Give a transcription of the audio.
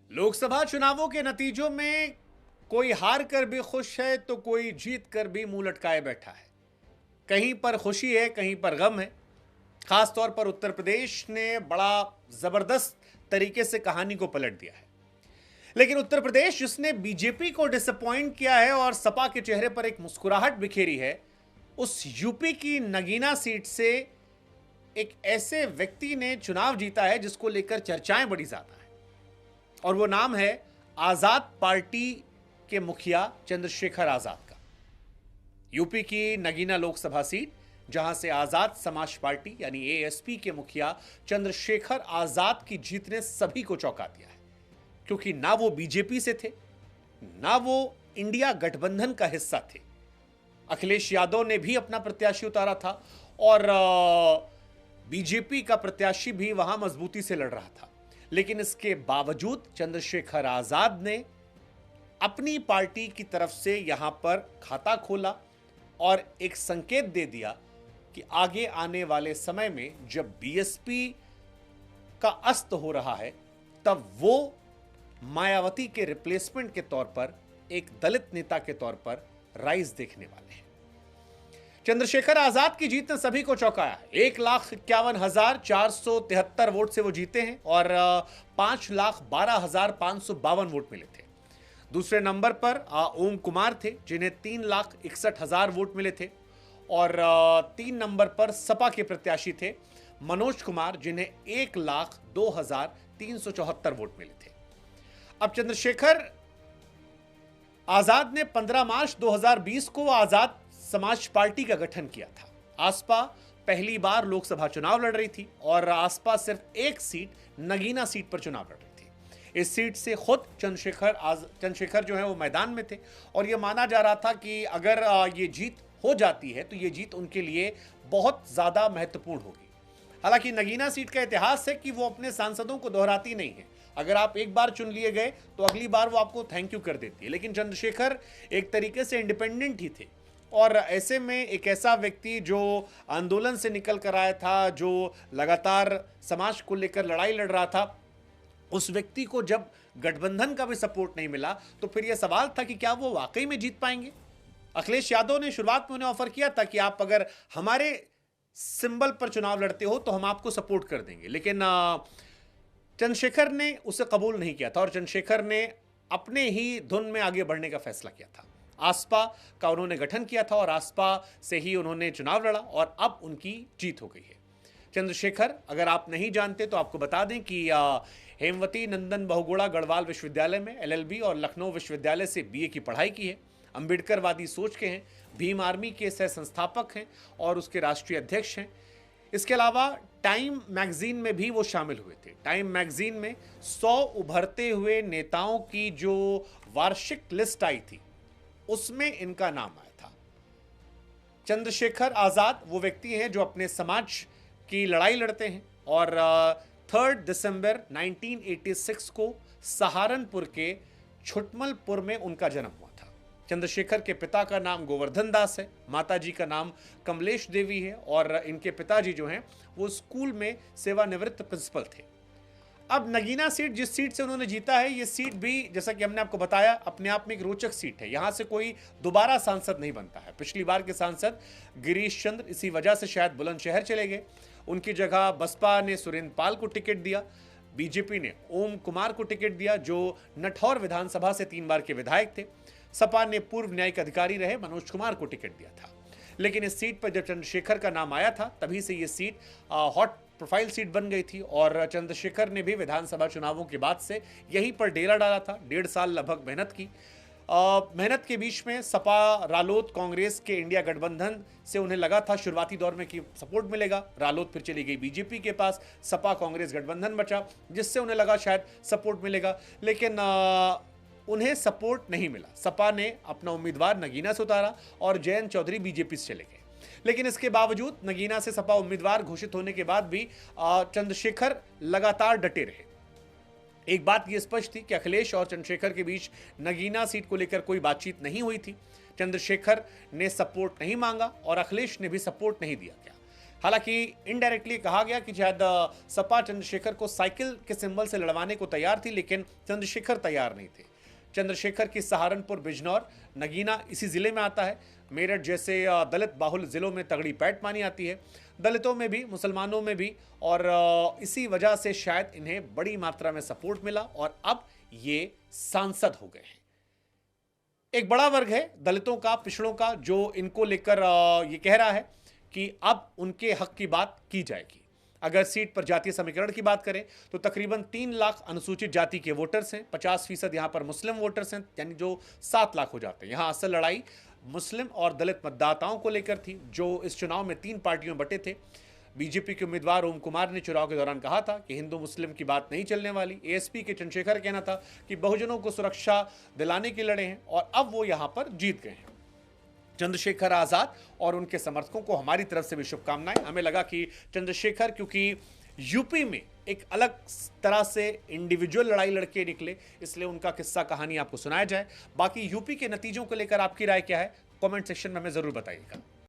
लोकसभा चुनावों के नतीजों में कोई हार कर भी खुश है तो कोई जीत कर भी मुंह लटकाए बैठा है। कहीं पर खुशी है, कहीं पर गम है। खासतौर पर उत्तर प्रदेश ने बड़ा जबरदस्त तरीके से कहानी को पलट दिया है। लेकिन उत्तर प्रदेश जिसने बीजेपी को डिसअपॉइंट किया है और सपा के चेहरे पर एक मुस्कुराहट बिखेरी है, उस यूपी की नगीना सीट से एक ऐसे व्यक्ति ने चुनाव जीता है जिसको लेकर चर्चाएं बड़ी ज्यादा है, और वो नाम है आजाद पार्टी के मुखिया चंद्रशेखर आजाद का। यूपी की नगीना लोकसभा सीट, जहां से आजाद समाज पार्टी यानी एएसपी के मुखिया चंद्रशेखर आजाद की जीत ने सभी को चौंका दिया है, क्योंकि ना वो बीजेपी से थे, ना वो इंडिया गठबंधन का हिस्सा थे। अखिलेश यादव ने भी अपना प्रत्याशी उतारा था और बीजेपी का प्रत्याशी भी वहां मजबूती से लड़ रहा था। लेकिन इसके बावजूद चंद्रशेखर आजाद ने अपनी पार्टी की तरफ से यहां पर खाता खोला और एक संकेत दे दिया कि आगे आने वाले समय में जब बीएसपी का अस्त हो रहा है, तब वो मायावती के रिप्लेसमेंट के तौर पर एक दलित नेता के तौर पर राइज देखने वाले हैं। चंद्रशेखर आजाद की जीत ने सभी को चौंकाया। 1,51,473 वोट से वो जीते हैं और 5,12,552 वोट मिले थे। दूसरे नंबर पर ओम कुमार थे, जिन्हें 3,61,000 वोट मिले थे, और 3 नंबर पर सपा के प्रत्याशी थे मनोज कुमार, जिन्हें 1,02,374 वोट मिले थे। अब चंद्रशेखर आजाद ने 15 मार्च 2020 को आजाद समाज पार्टी का गठन किया था। आसपा पहली बार लोकसभा चुनाव लड़ रही थी और आसपा सिर्फ एक सीट, नगीना सीट पर चुनाव लड़ रही थी। इस सीट से खुद चंद्रशेखर जो है वो मैदान में थे और यह माना जा रहा था कि अगर ये जीत हो जाती है तो ये जीत उनके लिए बहुत ज्यादा महत्वपूर्ण होगी। हालांकि नगीना सीट का इतिहास है कि वो अपने सांसदों को दोहराती नहीं है। अगर आप एक बार चुन लिए गए तो अगली बार वो आपको थैंक यू कर देती है। लेकिन चंद्रशेखर एक तरीके से इंडिपेंडेंट ही थे और ऐसे में एक ऐसा व्यक्ति जो आंदोलन से निकल कर आया था, जो लगातार समाज को लेकर लड़ाई लड़ रहा था, उस व्यक्ति को जब गठबंधन का भी सपोर्ट नहीं मिला तो फिर यह सवाल था कि क्या वो वाकई में जीत पाएंगे। अखिलेश यादव ने शुरुआत में उन्हें ऑफर किया था कि आप अगर हमारे सिंबल पर चुनाव लड़ते हो तो हम आपको सपोर्ट कर देंगे, लेकिन चंद्रशेखर ने उसे कबूल नहीं किया था और चंद्रशेखर ने अपने ही धुन में आगे बढ़ने का फैसला किया था। आसपा का उन्होंने गठन किया था और आसपा से ही उन्होंने चुनाव लड़ा और अब उनकी जीत हो गई है। चंद्रशेखर, अगर आप नहीं जानते तो आपको बता दें कि हेमवती नंदन बहुगुणा गढ़वाल विश्वविद्यालय में एलएलबी और लखनऊ विश्वविद्यालय से बीए की पढ़ाई की है। अंबेडकरवादी सोच के हैं, भीम आर्मी के सह संस्थापक हैं और उसके राष्ट्रीय अध्यक्ष हैं। इसके अलावा टाइम मैगजीन में भी वो शामिल हुए थे। टाइम मैगजीन में 100 उभरते हुए नेताओं की जो वार्षिक लिस्ट आई थी उसमें इनका नाम आया था। चंद्रशेखर आजाद वो व्यक्ति हैं जो अपने समाज की लड़ाई लड़ते हैं और 3 दिसंबर 1986 को सहारनपुर के छुटमलपुर में उनका जन्म हुआ था। चंद्रशेखर के पिता का नाम गोवर्धन दास है, माताजी का नाम कमलेश देवी है और इनके पिताजी जो हैं वो स्कूल में सेवानिवृत्त प्रिंसिपल थे। अब नगीना सीट, जिस सीट से उन्होंने जीता है, ये सीट भी जैसा कि हमने आपको बताया अपने आप में एक रोचक सीट है। यहां से कोई दोबारा सांसद नहीं बनता है। पिछली बार के सांसद गिरीश चंद्र इसी वजह से शायद बुलंदशहर चले गए। उनकी जगह बसपा ने सुरेंद्र पाल को टिकट दिया, बीजेपी ने ओम कुमार को टिकट दिया जो नठौर विधानसभा से 3 बार के विधायक थे। सपा ने पूर्व न्यायिक अधिकारी रहे मनोज कुमार को टिकट दिया था। लेकिन इस सीट पर जब चंद्रशेखर का नाम आया था तभी से ये सीट हॉट प्रोफाइल सीट बन गई थी और चंद्रशेखर ने भी विधानसभा चुनावों के बाद से यहीं पर डेरा डाला था। 1.5 साल लगभग मेहनत की। मेहनत के बीच में सपा, रालोद, कांग्रेस के इंडिया गठबंधन से उन्हें लगा था शुरुआती दौर में कि सपोर्ट मिलेगा। रालोद फिर चली गई बीजेपी के पास, सपा कांग्रेस गठबंधन बचा जिससे उन्हें लगा शायद सपोर्ट मिलेगा, लेकिन उन्हें सपोर्ट नहीं मिला। सपा ने अपना उम्मीदवार नगीना से उतारा और जयंत चौधरी बीजेपी से चले गए। लेकिन इसके बावजूद नगीना से सपा उम्मीदवार घोषित होने के बाद भी चंद्रशेखर लगातार डटे रहे। एक बात यह स्पष्ट थी कि अखिलेश और चंद्रशेखर के बीच नगीना सीट को लेकर कोई बातचीत नहीं हुई थी। चंद्रशेखर ने सपोर्ट नहीं मांगा और अखिलेश ने भी सपोर्ट नहीं दिया। क्या हालांकि इनडायरेक्टली कहा गया कि शायद सपा चंद्रशेखर को साइकिल के सिंबल से लड़वाने को तैयार थी, लेकिन चंद्रशेखर तैयार नहीं थे। चंद्रशेखर की सहारनपुर, बिजनौर, नगीना इसी जिले में आता है। मेरठ जैसे दलित बाहुल जिलों में तगड़ी पैठ मानी आती है, दलितों में भी, मुसलमानों में भी, और इसी वजह से शायद इन्हें बड़ी मात्रा में सपोर्ट मिला और अब ये सांसद हो गए हैं। एक बड़ा वर्ग है दलितों का, पिछड़ों का, जो इनको लेकर ये कह रहा है कि अब उनके हक की बात की जाएगी। अगर सीट पर जातीय समीकरण की बात करें तो तकरीबन 3 लाख अनुसूचित जाति के वोटर्स हैं, 50% यहां पर मुस्लिम वोटर्स हैं, यानी जो 7 लाख हो जाते हैं। यहां असल लड़ाई मुस्लिम और दलित मतदाताओं को लेकर थी, जो इस चुनाव में 3 पार्टियों में बटे थे। बीजेपी के उम्मीदवार ओम कुमार ने चुनाव के दौरान कहा था कि हिंदू मुस्लिम की बात नहीं चलने वाली। एएसपी के चंद्रशेखर का कहना था कि बहुजनों को सुरक्षा दिलाने के लड़े हैं, और अब वो यहां पर जीत गए हैं। चंद्रशेखर आजाद और उनके समर्थकों को हमारी तरफ से भी शुभकामनाएं। हमें लगा कि चंद्रशेखर, क्योंकि यूपी में एक अलग तरह से इंडिविजुअल लड़ाई लड़के निकले, इसलिए उनका किस्सा कहानी आपको सुनाया जाए। बाकी यूपी के नतीजों को लेकर आपकी राय क्या है, कमेंट सेक्शन में हमें जरूर बताइएगा।